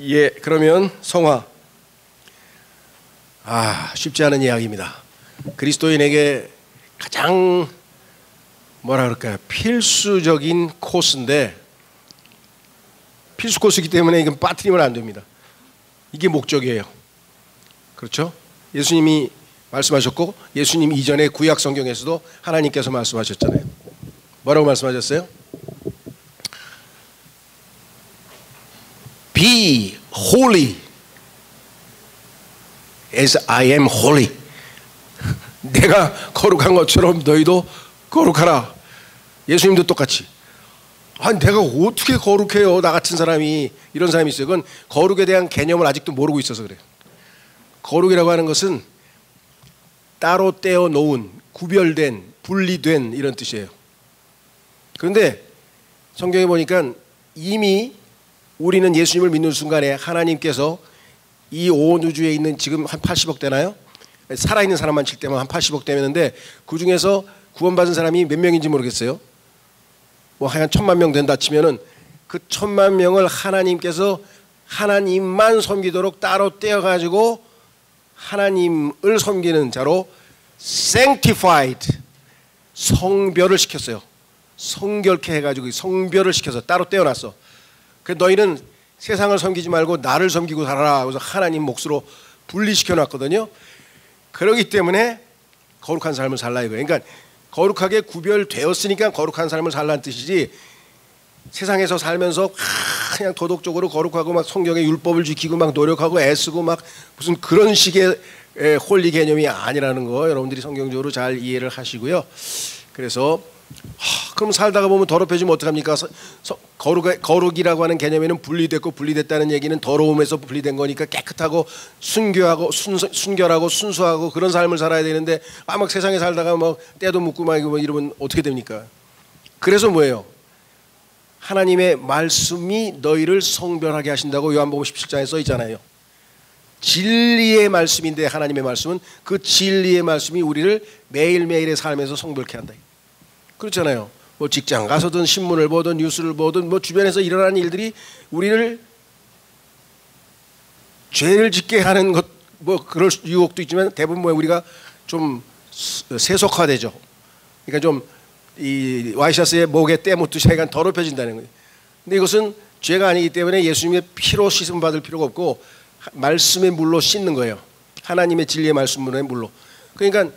예, 그러면 성화. 쉽지 않은 이야기입니다. 그리스도인에게 가장 뭐라 그럴까요? 필수적인 코스인데, 필수 코스이기 때문에 이건 빠뜨리면 안 됩니다. 이게 목적이에요. 그렇죠? 예수님이 말씀하셨고, 예수님 이전에 구약 성경에서도 하나님께서 말씀하셨잖아요. 뭐라고 말씀하셨어요? Be holy as I am holy. 내가 거룩한 것처럼 너희도 거룩하라. 예수님도 똑같이. 내가 어떻게 거룩해요? 나 같은 사람이. 이런 사람이 있어요. 그건 거룩에 대한 개념을 아직도 모르고 있어서 그래요. 거룩이라고 하는 것은 따로 떼어 놓은, 구별된, 분리된 이런 뜻이에요. 그런데 성경에 보니까 이미 우리는 예수님을 믿는 순간에 하나님께서 이 온 우주에 있는 지금 한 80억 되나요? 살아있는 사람만 칠 때만 한 80억 되는데, 그 중에서 구원받은 사람이 몇 명인지 모르겠어요. 뭐 한 1000만 명 된다 치면은 그 1000만 명을 하나님께서 하나님만 섬기도록 따로 떼어가지고 하나님을 섬기는 자로 sanctified, 성별을 시켰어요. 성결케 해가지고 성별을 시켜서 따로 떼어놨어. 그래서 너희는 세상을 섬기지 말고 나를 섬기고 살아라. 그래서 하나님 몫으로 분리시켜 놨거든요. 그렇기 때문에 거룩한 삶을 살라 이거예요. 그러니까 거룩하게 구별되었으니까 거룩한 삶을 살라는 뜻이지, 세상에서 살면서 그냥 도덕적으로 거룩하고 막 성경의 율법을 지키고 막 노력하고 애쓰고 막 무슨 그런 식의 홀리 개념이 아니라는 거 여러분들이 성경적으로 잘 이해를 하시고요. 그래서 그럼 살다가 보면 더럽혀지면 어떡합니까? 거룩이라고 하는 개념에는 분리됐고, 분리됐다는 얘기는 더러움에서 분리된 거니까 깨끗하고 순교하고 순결하고 순수하고 그런 삶을 살아야 되는데, 막 세상에 살다가 뭐 때도 묻고 막 이러면 어떻게 됩니까? 그래서 뭐예요? 하나님의 말씀이 너희를 성별하게 하신다고 요한복음 17장에 써 있잖아요. 진리의 말씀인데, 하나님의 말씀은 그 진리의 말씀이 우리를 매일매일의 삶에서 성별케 한다. 그렇잖아요. 뭐 직장 가서든 신문을 보든 뉴스를 보든 뭐 주변에서 일어나는 일들이 우리를 죄를 짓게 하는 것, 뭐 그럴 유혹도 있지만 대부분 뭐 우리가 좀 세속화되죠. 그러니까 좀 이 와이셔츠에 목에 때 묻듯이 약간 더럽혀진다는 거예요. 근데 이것은 죄가 아니기 때문에 예수님의 피로 씻음 받을 필요가 없고 말씀의 물로 씻는 거예요. 하나님의 진리의 말씀의 물로. 그러니까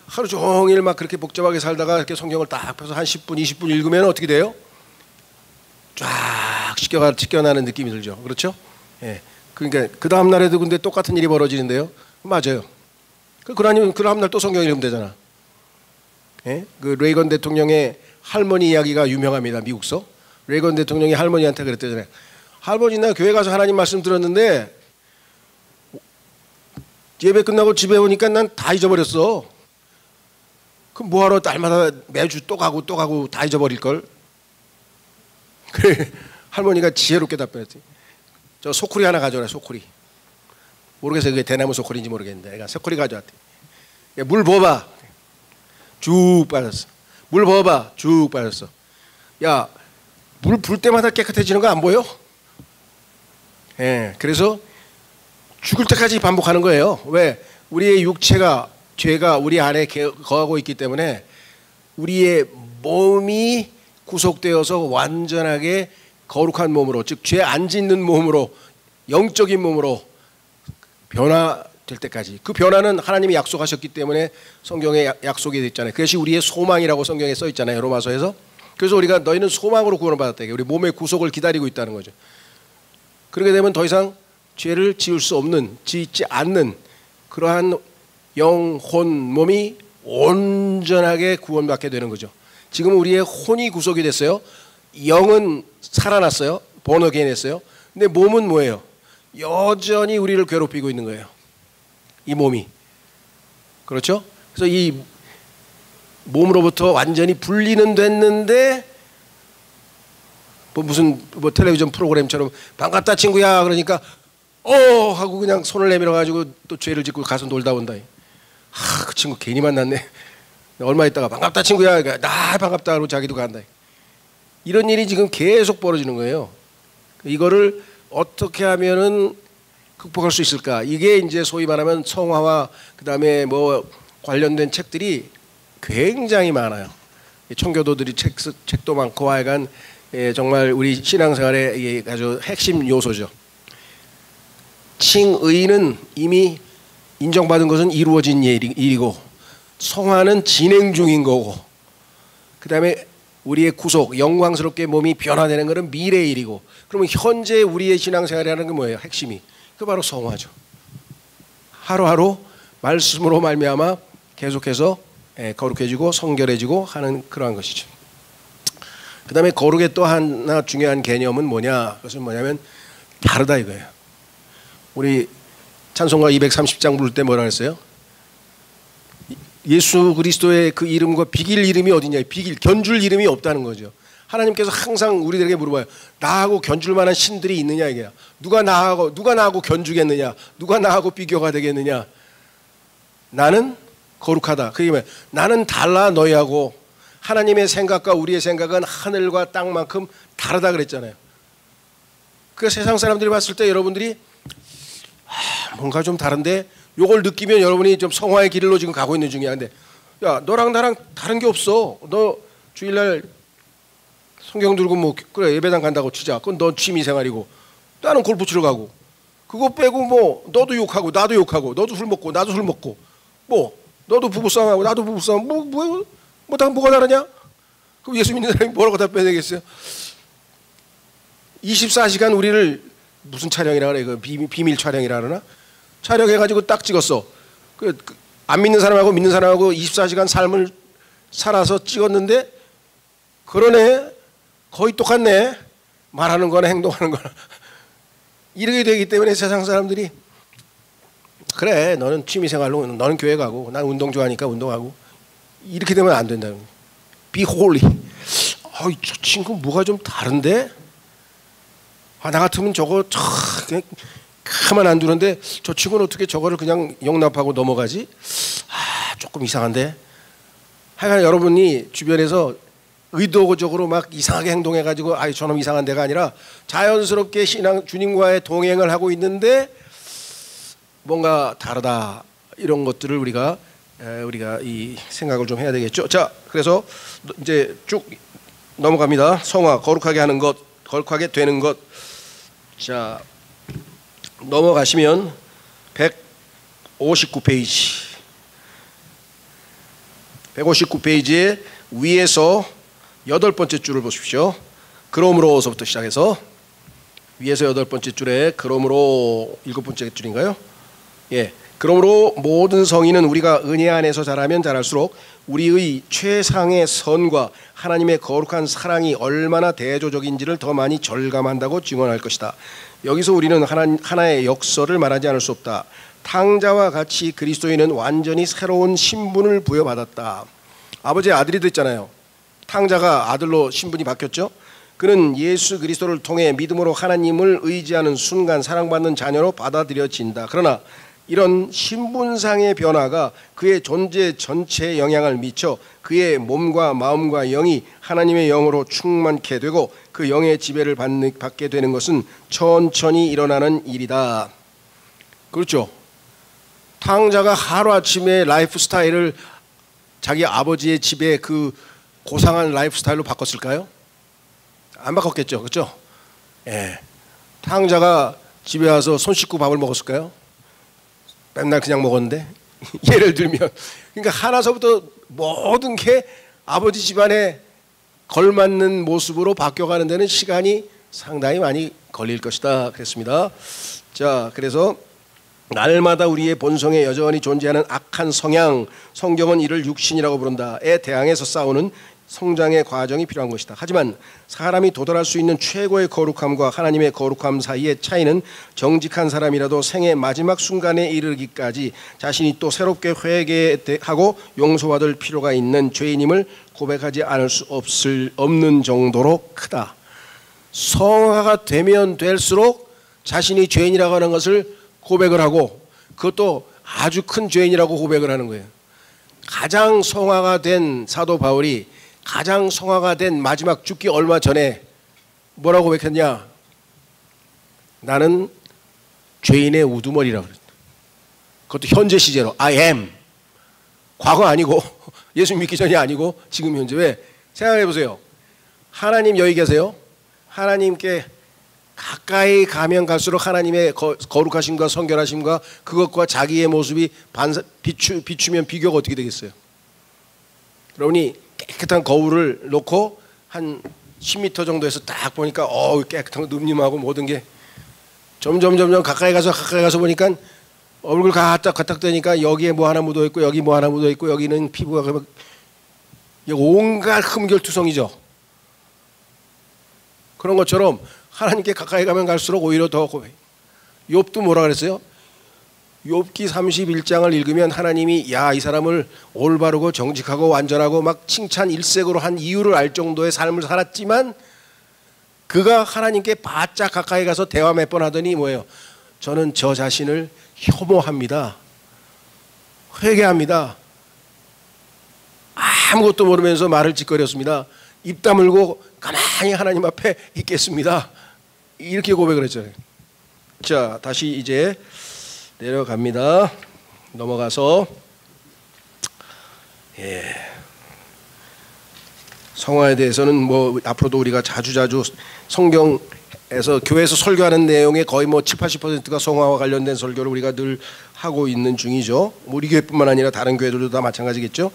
하루 종일 막 그렇게 복잡하게 살다가 이렇게 성경을 딱 펴서 한 10분, 20분 읽으면 어떻게 돼요? 쫙 씻겨나는 느낌이 들죠. 그렇죠? 예. 그러니까 그 다음 날에도 근데 똑같은 일이 벌어지는데요. 맞아요. 그 다음 날 또 성경 읽으면 되잖아. 예? 그 레이건 대통령의 할머니 이야기가 유명합니다. 미국서. 레이건 대통령이 할머니한테 그랬대잖아요. 할머니, 나 교회 가서 하나님 말씀 들었는데 예배 끝나고 집에 오니까 난 다 잊어버렸어. 그럼 뭐하러 날마다 매주 또 가고 다 잊어버릴걸? 그래, 할머니가 지혜롭게 답변했지. 저 소쿠리 하나 가져라. 소쿠리. 모르겠어요. 그게 대나무 소쿠리인지 모르겠는데 내가 소쿠리 가져왔대. 물 부어봐. 쭉 빠졌어. 물 부어봐. 쭉 빠졌어. 야, 물 불 때마다 깨끗해지는 거 안 보여? 예, 그래서 죽을 때까지 반복하는 거예요. 왜? 우리의 육체가, 죄가 우리 안에 거하고 있기 때문에 우리의 몸이 구속되어서 완전하게 거룩한 몸으로, 즉 죄 안 짓는 몸으로, 영적인 몸으로 변화될 때까지. 그 변화는 하나님이 약속하셨기 때문에 성경에 약속이 되어 있잖아요. 그것이 우리의 소망이라고 성경에 써 있잖아요. 로마서에서. 그래서 우리가 너희는 소망으로 구원을 받았다. 우리 몸의 구속을 기다리고 있다는 거죠. 그렇게 되면 더 이상 죄를 지을 수 없는, 짓지 않는 그러한 영혼 몸이 온전하게 구원받게 되는 거죠. 지금 우리의 혼이 구속이 됐어요. 영은 살아났어요. 본어게인 했어요. 근데 몸은 뭐예요? 여전히 우리를 괴롭히고 있는 거예요. 이 몸이. 그렇죠? 그래서 이 몸으로부터 완전히 분리는 됐는데, 무슨 텔레비전 프로그램처럼 반갑다 친구야 그러니까 하고 그냥 손을 내밀어 가지고 또 죄를 짓고 가서 놀다 온다. 그 친구 괜히 만났네. 얼마 있다가 반갑다 친구야. 그러니까 나 반갑다 하고 자기도 간다. 이런 일이 지금 계속 벌어지는 거예요. 이거를 어떻게 하면은 극복할 수 있을까? 이게 이제 소위 말하면 성화와 그다음에 뭐 관련된 책들이 굉장히 많아요. 청교도들이 책도 많고 하여간 정말 우리 신앙생활의 아주 핵심 요소죠. 칭의는 이미 인정받은 것은 이루어진 일이고 성화는 진행 중인 거고 그다음에 우리의 구속, 영광스럽게 몸이 변화되는 것은 미래의 일이고 그러면 현재 우리의 신앙생활이라는 게 뭐예요? 핵심이 그 바로 성화죠. 하루하루 말씀으로 말미암아 계속해서 거룩해지고 성결해지고 하는 그러한 것이죠. 그 다음에 거룩의 또 하나 중요한 개념은 뭐냐? 그것은 뭐냐면 다르다 이거예요. 우리 찬송가 230장 부를 때 뭐라 그랬어요? 예수 그리스도의 그 이름과 비길 이름이 어디냐? 비길, 견줄 이름이 없다는 거죠. 하나님께서 항상 우리들에게 물어봐요. 나하고 견줄 만한 신들이 있느냐 이게야. 누가 나하고 견주겠느냐? 누가 나하고 비교가 되겠느냐? 나는 거룩하다. 그게 뭐야? 나는 달라 너희하고. 하나님의 생각과 우리의 생각은 하늘과 땅만큼 다르다 그랬잖아요. 그 세상 사람들이 봤을 때 여러분들이 뭔가 좀 다른데 요걸 느끼면 여러분이 좀 성화의 길로 지금 가고 있는 중이야. 근데 야 너랑 나랑 다른 게 없어. 너 주일날 성경 들고 뭐 그래 예배당 간다고 치자. 그건 너 취미생활이고 나는 골프 치러 가고 그거 빼고 뭐 너도 욕하고 나도 욕하고 너도 술 먹고 나도 술 먹고 뭐 너도 부부싸움하고 나도 부부싸움 뭐다 뭐가 다르냐? 그럼 예수 믿는 사람이 뭐라고 답변 되겠어요? 24시간 우리를 무슨 촬영이라 그래? 그 비밀 촬영이라 그러나? 촬영해가지고 딱 찍었어. 안 믿는 사람하고 믿는 사람하고 24시간 삶을 살아서 찍었는데 그러네. 거의 똑같네. 말하는 거나 행동하는 거나. 이렇게 되기 때문에 세상 사람들이 그래 너는 취미생활로 너는 교회 가고 난 운동 좋아하니까 운동하고 이렇게 되면 안 된다는 거예요. Be holy. 저 친구 뭐가 좀 다른데? 나 같으면 저거 그냥 가만 안 두는데 저 친구는 어떻게 저거를 그냥 용납하고 넘어가지? 조금 이상한데? 하여간 여러분이 주변에서 의도적으로 막 이상하게 행동해가지고 저놈 이상한 데가 아니라 자연스럽게 주님과의 동행을 하고 있는데 뭔가 다르다 이런 것들을 우리가 이 생각을 좀 해야 되겠죠. 자, 그래서 이제 쭉 넘어갑니다. 성화, 거룩하게 하는 것, 거룩하게 되는 것. 자, 넘어가시면 159페이지. 159페이지에 위에서 8번째 줄을 보십시오. 그러므로서부터 시작해서 위에서 8번째 줄에 그러므로 7번째 줄인가요? 예. 그러므로 모든 성인은 우리가 은혜 안에서 자라면 자랄수록 우리의 최상의 선과 하나님의 거룩한 사랑이 얼마나 대조적인지를 더 많이 절감한다고 증언할 것이다. 여기서 우리는 하나의 역설을 말하지 않을 수 없다. 탕자와 같이 그리스도인은 완전히 새로운 신분을 부여받았다. 아버지의 아들이 됐잖아요. 탕자가 아들로 신분이 바뀌었죠. 그는 예수 그리스도를 통해 믿음으로 하나님을 의지하는 순간 사랑받는 자녀로 받아들여진다. 그러나 이런 신분상의 변화가 그의 존재 전체에 영향을 미쳐 그의 몸과 마음과 영이 하나님의 영으로 충만케 되고 그 영의 지배를 받게 되는 것은 천천히 일어나는 일이다. 그렇죠? 탕자가 하루아침에 라이프 스타일을 자기 아버지의 집에 그 고상한 라이프 스타일로 바꿨을까요? 안 바꿨겠죠. 그렇죠? 예. 탕자가 집에 와서 손 씻고 밥을 먹었을까요? 맨날 그냥 먹었는데. 예를 들면 그러니까 하나서부터 모든 게 아버지 집안에 걸맞는 모습으로 바뀌어가는 데는 시간이 상당히 많이 걸릴 것이다 그랬습니다. 자, 그래서 날마다 우리의 본성에 여전히 존재하는 악한 성향, 성경은 이를 육신이라고 부른다에 대항해서 싸우는 성장의 과정이 필요한 것이다. 하지만 사람이 도달할 수 있는 최고의 거룩함과 하나님의 거룩함 사이의 차이는 정직한 사람이라도 생의 마지막 순간에 이르기까지 자신이 또 새롭게 회개하고 용서받을 필요가 있는 죄인임을 고백하지 않을 수 없는 정도로 크다. 성화가 되면 될수록 자신이 죄인이라고 하는 것을 고백을 하고 그것도 아주 큰 죄인이라고 고백을 하는 거예요. 가장 성화가 된 사도 바울이 가장 성화가 된 마지막 죽기 얼마 전에 뭐라고 고백했냐? 나는 죄인의 우두머리라고 그랬다. 그것도 현재 시제로 I am. 과거 아니고 예수 믿기 전이 아니고 지금 현재. 왜? 생각해 보세요. 하나님 여기 계세요. 하나님께 가까이 가면 갈수록 하나님의 거룩하심과 성결하심과 그것과 자기의 모습이 비추면 비교가 어떻게 되겠어요? 그러니 깨끗한 거울을 놓고 한 10m 정도에서 딱 보니까 깨끗한 늠름하고 모든 게 점점 가까이 가서 보니까 얼굴 갖다 대니까 여기에 뭐 하나 묻어 있고 여기 뭐 하나 묻어 있고 여기는 피부가 온갖 흠결투성이죠. 그런 것처럼 하나님께 가까이 가면 갈수록 오히려 더 욥도 뭐라 그랬어요? 욥기 31장을 읽으면 하나님이 야, 이 사람을 올바르고 정직하고 완전하고 막 칭찬 일색으로 한 이유를 알 정도의 삶을 살았지만 그가 하나님께 바짝 가까이 가서 대화 몇 번 하더니 뭐예요? 저는 저 자신을 혐오합니다. 회개합니다. 아무것도 모르면서 말을 짓거렸습니다. 입 다물고 가만히 하나님 앞에 있겠습니다. 이렇게 고백을 했잖아요. 자, 다시 이제 내려갑니다. 넘어가서 성화에 대해서는 뭐 앞으로도 우리가 자주자주 성경에서 교회에서 설교하는 내용의 거의 뭐 70~80%가 성화와 관련된 설교를 우리가 늘 하고 있는 중이죠. 우리 교회뿐만 아니라 다른 교회들도 다 마찬가지겠죠.